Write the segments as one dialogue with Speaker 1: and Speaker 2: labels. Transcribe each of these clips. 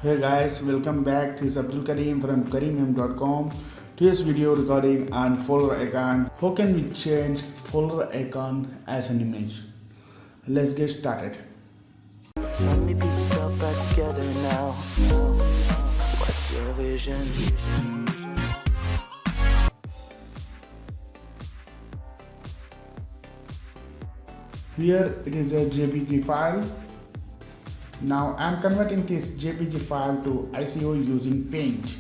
Speaker 1: Hey guys, welcome back. This is Abdul Kareem from KAREEMM.com. Today's video regarding on folder icon. How can we change folder icon as an image? Let's get started.
Speaker 2: Suddenly pieces all back together now. What's your vision?
Speaker 1: Here it is a JPG file. Now I am converting this JPG file to ICO using Paint.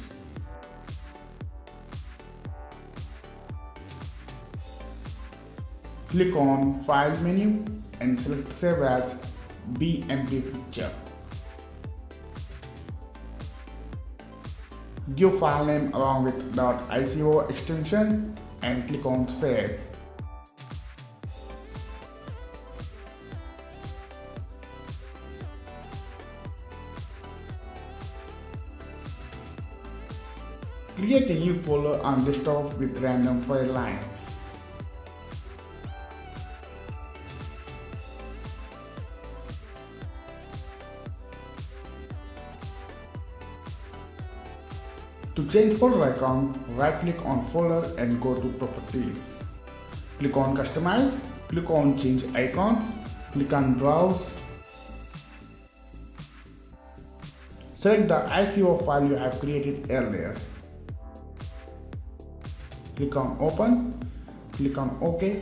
Speaker 1: Click on File menu and select Save as BMP picture. Give file name along with .ico extension and click on Save. Create a new folder on desktop with random file line. To change folder icon, right click on folder and go to properties. Click on customize, click on change icon, click on browse. Select the ICO file you have created earlier. Click on open, click on OK,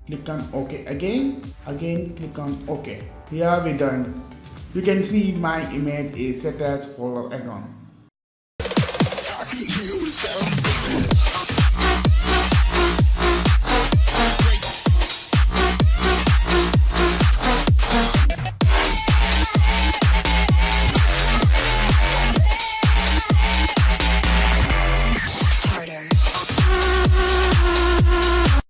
Speaker 1: click on OK again, click on OK. Here we done. You can see my image is set as folder icon.